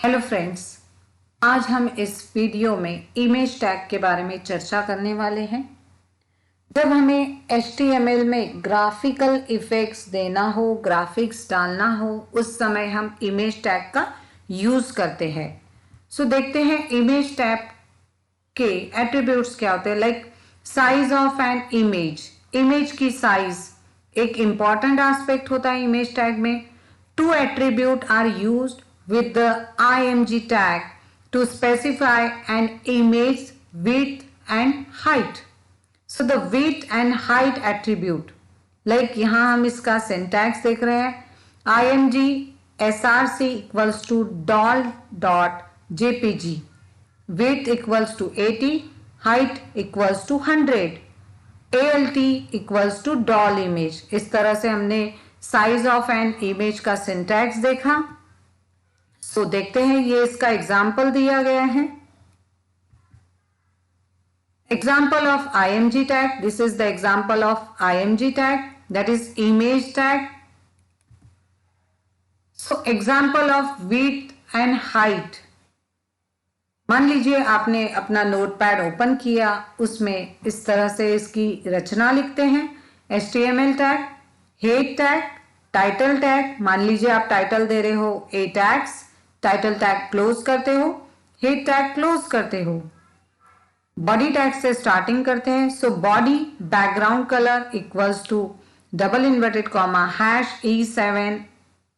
Hello friends, आज हम इस वीडियो में इमेज टैग के बारे में चर्चा करने वाले हैं। जब हमें HTML में ग्राफिकल इफेक्ट्स देना हो, ग्राफिक्स डालना हो, उस समय हम इमेज टैग का यूज करते हैं। सो देखते हैं इमेज टैग के एट्रीब्यूट्स क्या होते हैं। Like size of an image की साइज एक इंपॉर्टेंट एस्पेक्ट होता है इमेज टैग में। Two attribute are used with the img tag to specify an image width and height. So the width and height attribute, like यहाँ हम इसका syntax देख रहे हैं। img src equals to doll.jpg, width equals to 80, height equals to 100, alt equals to doll image। इस तरह से हमने size of an image का syntax देखा। तो देखते हैं, ये इसका एग्जाम्पल दिया गया है। Example of img tag, this is the example of img tag, that is image tag. So example of width and height. मान लीजिए आपने अपना नोटपैड ओपन किया, उसमें इस तरह से इसकी रचना लिखते हैं। HTML tag, head tag, title tag. मान लीजिए आप टाइटल दे रहे हो ए टैग्स, टाइटल टैग क्लोज करते हो, हेड टैग क्लोज करते हो। बॉडी टैग से स्टार्टिंग करते हैं। So body background colour equals to double inverted comma #E7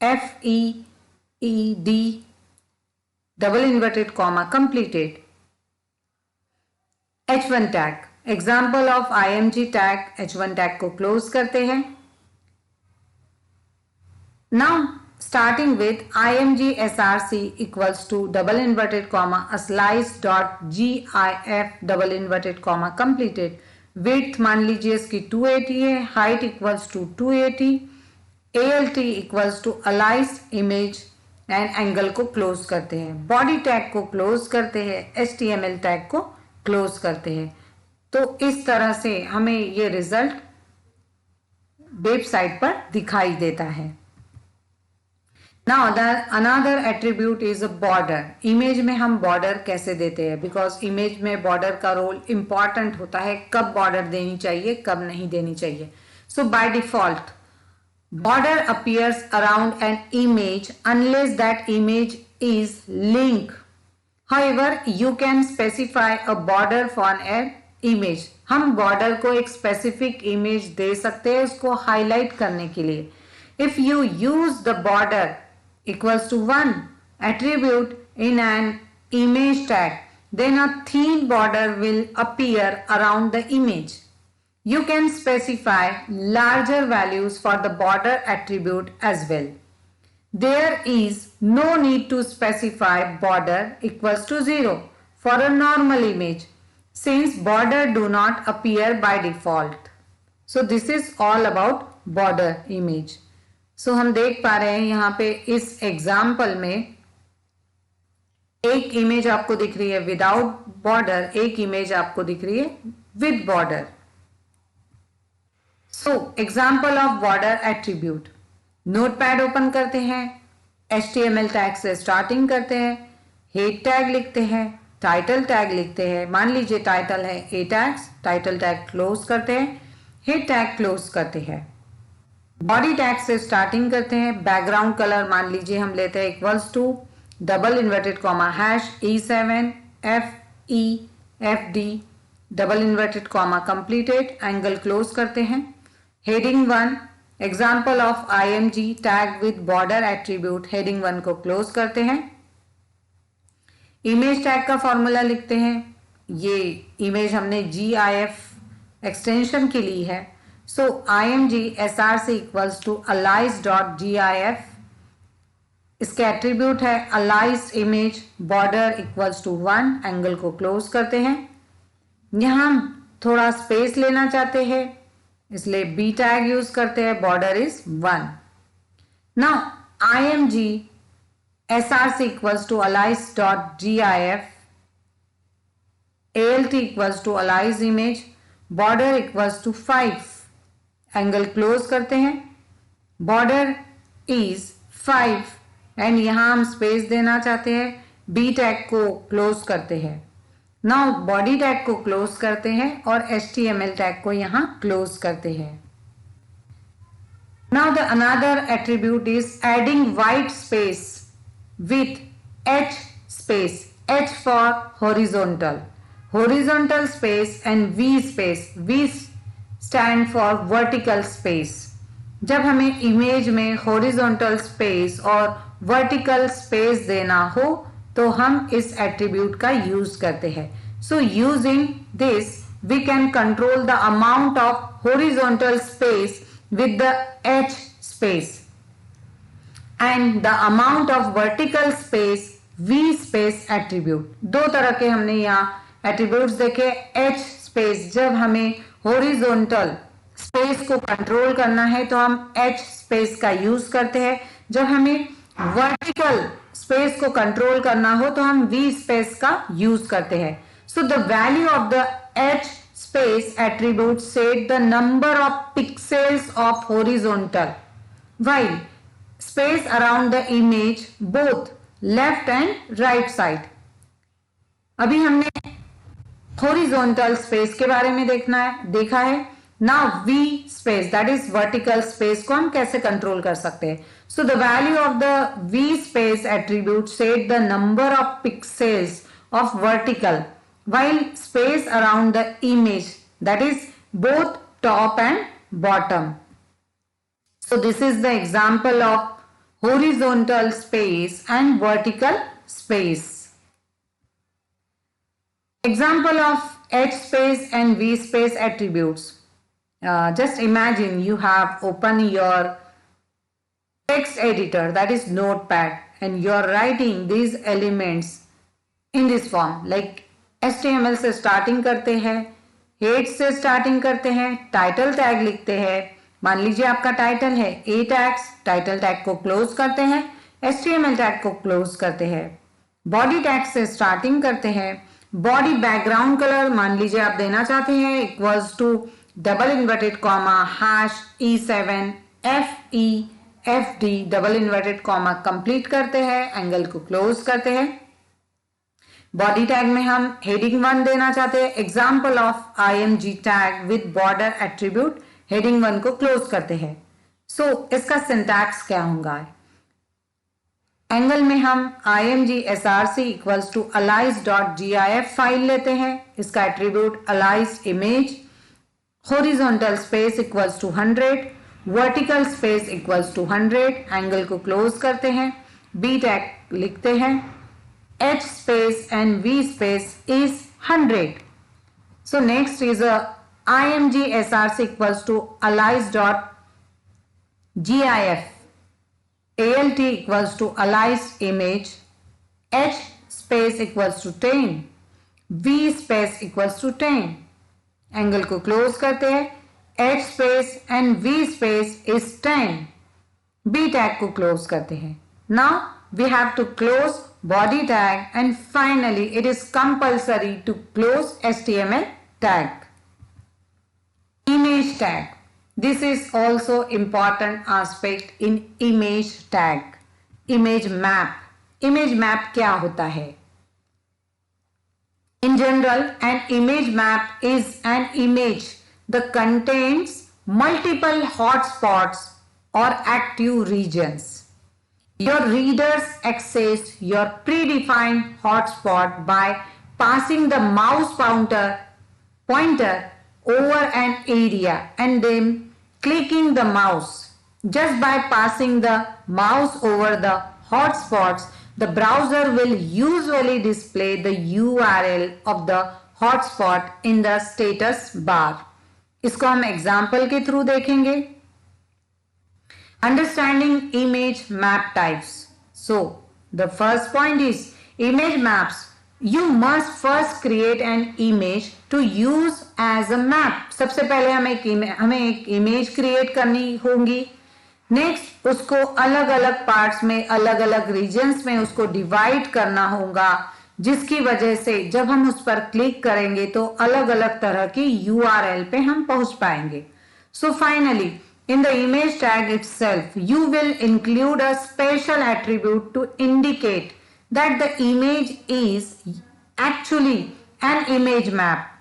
FEED double inverted comma completed. H1 tag, example of img tag. H1 tag को close करते हैं। Now starting with img src equals to double inverted comma a slice dot gif double inverted comma completed। width मान लीजिए इसकी 280 है, height equals to 280, alt equals to alias image and angle को close करते हैं। body tag को close करते हैं, HTML tag को क्लोज करते हैं। तो इस तरह से हमें ये रिजल्ट वेबसाइट पर दिखाई देता है। Now another attribute is a border। Image में हम बॉर्डर कैसे देते हैं, बिकॉज इमेज में बॉर्डर का रोल इंपॉर्टेंट होता है। कब बॉर्डर देनी चाहिए, कब नहीं देनी चाहिए। So by default border appears around an image unless that image is link. However you can specify a border for an image. हम बॉर्डर को एक स्पेसिफिक इमेज दे सकते हैं उसको हाईलाइट करने के लिए। If you use the border equals to 1 attribute in an image tag, then a thin border will appear around the image. You can specify larger values for the border attribute as well. There is no need to specify border equals to 0 for a normal image since border do not appear by default. So this is all about border image. सो हम देख पा रहे हैं यहाँ पे इस example में एक इमेज आपको दिख रही है विदाउट बॉर्डर, एक इमेज आपको दिख रही है with border. So example of border attribute. Notepad open करते हैं, HTML टैग से स्टार्टिंग करते हैं, हेड टैग लिखते हैं, टाइटल टैग लिखते हैं। मान लीजिए टाइटल है ए टैग्स, टाइटल टैग क्लोज करते हैं, हेड टैग क्लोज करते हैं। बॉडी टैग से स्टार्टिंग करते हैं। बैकग्राउंड कलर मान लीजिए हम लेते हैं equals to double inverted comma #E7 FEFD double inverted comma completed, angle close करते हैं। Heading 1 example of img tag with border attribute, heading 1 को क्लोज करते हैं। इमेज टैग का फॉर्मूला लिखते हैं। ये इमेज हमने GIF एक्सटेंशन की ली है। So img src equals to alias.gif, इसके एट्रीब्यूट है alias image, border equals to 1, angle को क्लोज करते हैं। यहाँ हम थोड़ा स्पेस लेना चाहते हैं इसलिए b टैग यूज करते हैं, border is 1। Now img src equals to alias.gif, alt equals to alias image, border equals to 5, angle close करते हैं। बॉर्डर इज 5 एंड यहाँ हम स्पेस देना चाहते हैं, बी टैग को क्लोज करते हैं। नाउ बॉडी टैग को क्लोज करते हैं और HTML टैग को यहाँ क्लोज करते हैं। Now the another attribute is adding white space with H space, H for horizontal, horizontal space and V space, V stand for vertical space। जब हमें इमेज में हॉरिजॉन्टल स्पेस और वर्टिकल स्पेस देना हो तो हम इस एट्रीब्यूट का यूज करते हैं। So using this we can control the amount of horizontal space with the H space and the amount of vertical space V space attribute. दो तरह के हमने यहाँ एट्रीब्यूट्स देखे। H स्पेस, जब हमें हॉरिजॉन्टल स्पेस को कंट्रोल करना है तो हम H स्पेस का यूज करते हैं। जब हमें वर्टिकल स्पेस को कंट्रोल करना हो तो हम V स्पेस का यूज करते हैं। So the value of the H space attribute set the number of pixels of horizontal while space around the image both left and right side। अभी हमने हॉरिजॉन्टल स्पेस के बारे में देखा है। Now V space that is vertical space को हम कैसे कंट्रोल कर सकते हैं। So the value of the V space attribute set the number of pixels of vertical while space around the image that is both top and bottom। So this is the example of horizontal space and vertical space। Example of H space and V space attributes। Just imagine you have opened your text editor that is Notepad and you are writing these elements in this form like HTML से starting करते हैं, head से starting करते हैं, title tag लिखते हैं। मान लीजिए आपका टाइटल है A टैग्स, टाइटल टैग को क्लोज करते हैं, HTML टैग को क्लोज करते हैं। बॉडी टैग से स्टार्टिंग करते हैं, बॉडी बैकग्राउंड कलर मान लीजिए आप देना चाहते हैं equals to double inverted comma #E7 FE FD double inverted comma complete करते हैं, एंगल को क्लोज करते हैं। बॉडी टैग में हम हेडिंग 1 देना चाहते हैं, example of IMG tag with border attribute, heading 1 को क्लोज करते हैं। सो इसका सिंटैक्स क्या होगा। एंगल में हम IMG SRC equals to alias.gif file लेते हैं, इसका attribute alias image, horizontal space equals to 100, vertical space equals to 100, angle को क्लोज करते हैं, बी टैग लिखते हैं, H space and V space is 100। So next is a IMG SRC equals to alias.gif, ALT equals to alias image, H space equals to 10, V space equals to 10, angle को close करते हैं, H space and V space is 10, B tag को close करते हैं। Now we have to close body tag and finally it is compulsory to close HTML tag। Image tag, this is also important aspect in image tag। image map क्या होता है। In general an image map is an image that contains multiple hotspots or active regions। Your readers access your predefined hotspot by passing the mouse pointer over an area and then clicking the mouse. Just by passing the mouse over the hotspots, the browser will usually display the URL of the hotspot in the status bar। इसको हम example के through देखेंगे। Understanding image map types। So the first point is image maps। You must first create an image to use as a map। सबसे पहले हमें एक image create करनी होगी। नेक्स्ट उसको अलग अलग पार्ट्स में, अलग अलग रीजन्स में उसको डिवाइड करना होगा, जिसकी वजह से जब हम उस पर क्लिक करेंगे तो अलग अलग तरह की URL पे हम पहुंच पाएंगे। So finally in the image tag itself, you will include a special attribute to indicate that the image is actually an image map.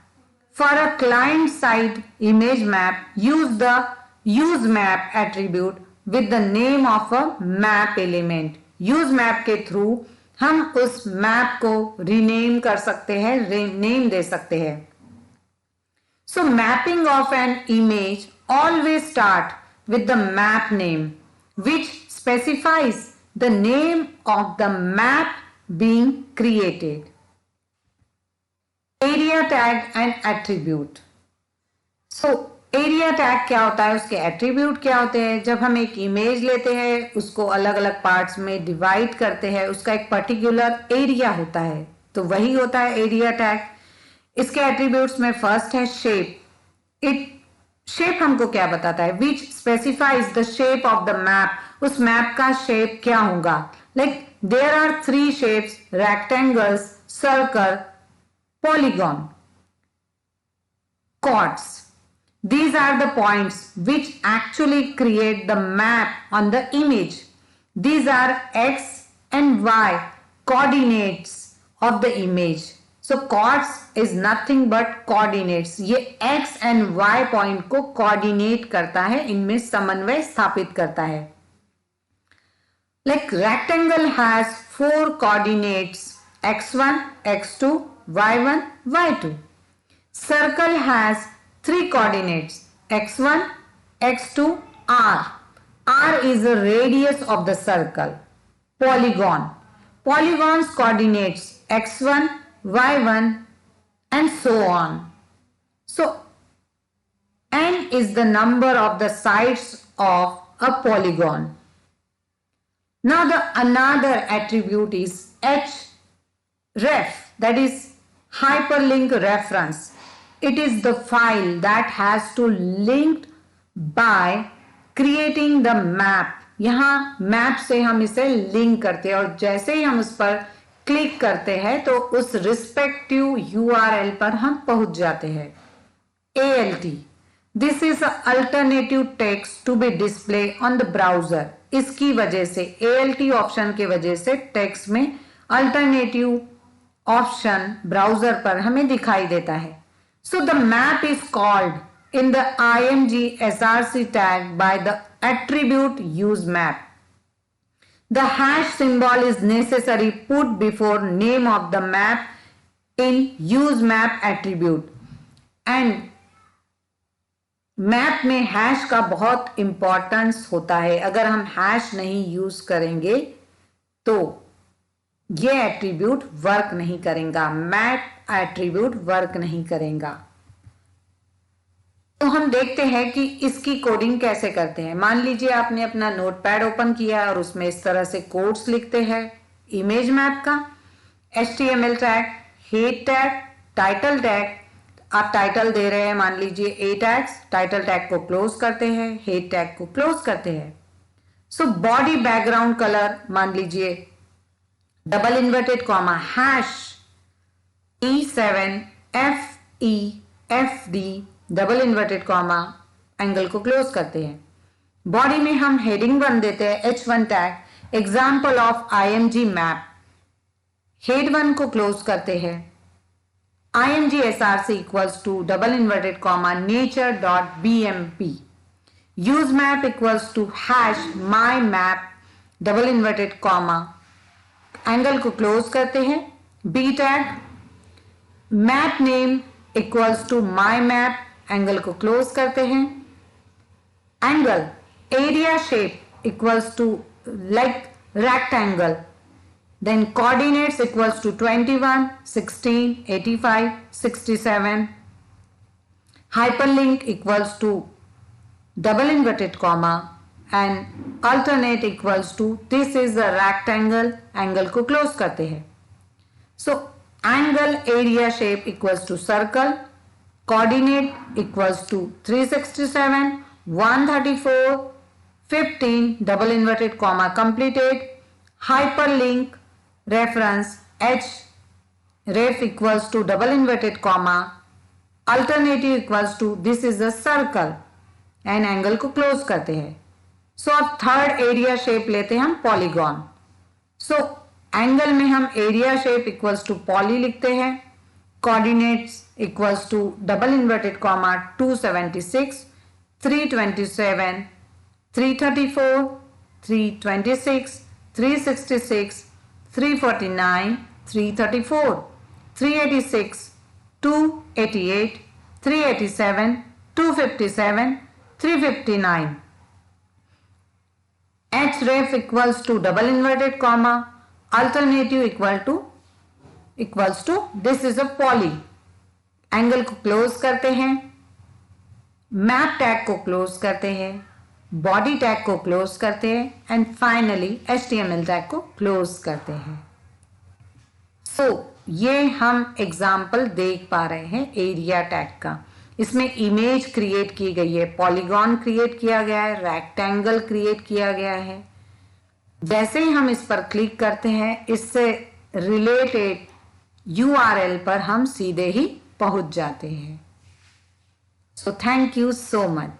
For a client-side image map, use the useMap attribute with the name of a map element. useMap के through हम उस map को rename कर सकते हैं, name दे सकते हैं. So mapping of an image always start with the map name, which specifies the name of the map being created. Area tag and attribute. So area tag क्या होता है, उसके एट्रीब्यूट क्या होते हैं. जब हम एक इमेज लेते हैं, उसको अलग अलग पार्ट्स में डिवाइड करते हैं, उसका एक पर्टिकुलर एरिया होता है, तो वही होता है एरिया टैग. इसके एट्रीब्यूट्स में फर्स्ट है शेप. शेप हमको क्या बताता है, which specifies the shape of the map. उस मैप का शेप क्या होगा. Like there are 3 shapes, rectangles, circle, polygon, chords. These are the points which actually create the map on the image. These are x and y coordinates of the image. So chords is nothing but coordinates. ये x and y point को coordinate करता है, इनमें समन्वय स्थापित करता है. Like rectangle has 4 coordinates, x1, x2, y1, y2. Circle has 3 coordinates, x1, x2, r. R is the radius of the circle. Polygon. Polygon's coordinates x1, y1 and so on. So n is the number of the sides of a polygon. Now the another attribute is href, that is hyperlink reference. It is the file that has to linked by creating the map. यहाँ map से हम इसे link करते हैं और जैसे ही हम उस पर क्लिक करते हैं तो उस रिस्पेक्टिव URL पर हम पहुंच जाते हैं. ALT. This is an alternative text to be displayed on the browser. इसकी वजह से ALT ऑप्शन के वजह से टेक्स्ट में अल्टरनेटिव ऑप्शन ब्राउजर पर हमें दिखाई देता है. So the map is called in the IMG SRC tag by the attribute useMap. The hash symbol is necessary put before name of the map in useMap attribute. And map में hash का बहुत importance होता है. अगर हम hash नहीं use करेंगे तो ये एट्रीब्यूट वर्क नहीं करेगा, मैप एट्रीब्यूट वर्क नहीं करेगा. तो हम देखते हैं कि इसकी कोडिंग कैसे करते हैं. मान लीजिए आपने अपना नोटपैड ओपन किया और उसमें इस तरह से कोड्स लिखते हैं इमेज मैप का. HTML tag, head tag, title tag. आप टाइटल दे रहे हैं, मान लीजिए A टैग्स, टाइटल टैग को क्लोज करते हैं, हेड टैग को क्लोज करते हैं. सो बॉडी बैकग्राउंड कलर मान लीजिए double inverted comma hash E7 FEFD double inverted comma angle को क्लोज करते हैं. बॉडी में हम हेडिंग 1 देते हैं, H1 tag, example of IMG map. Head 1 को क्लोज करते हैं. IMG SRC equals to double inverted comma nature.bmp. Use map equals to hash my map double inverted comma angle को क्लोज करते हैं. B tag, map name equals to my map, angle को close करते हैं. Angle area shape equals to like rectangle. Then coordinates equals to 21, 16, 85, 67. Hyperlink equals to double inverted comma and alternate equals to this is the rectangle, angle को close करते हैं. So angle area shape equals to circle, coordinate equals to 367, 134, 15 double inverted comma completed. Hyperlink reference H ref equals to double inverted comma, alternative equals to this is a circle, and angle को close करते हैं। सो अब third area shape लेते हैं हम polygon. सो angle में हम area shape equals to poly लिखते हैं, coordinates equals to double inverted comma 276, 327, 334, 326, 366, 349, 334, 386, 288, 387, 257, 359. H ref equals to double inverted comma, alternative equals to this is a poly. Angle को close करते हैं, मैप टैग को close करते हैं, बॉडी टैग को close करते हैं एंड फाइनली HTML टैग को क्लोज करते हैं। सो ये हम एग्जाम्पल देख पा रहे हैं एरिया टैग का। इसमें इमेज क्रिएट की गई है, पॉलीगॉन क्रिएट किया गया है, रेक्टेंगल क्रिएट किया गया है। जैसे ही हम इस पर क्लिक करते हैं, इससे रिलेटेड URL पर हम सीधे ही पहुंच जाते हैं। So thank you so much.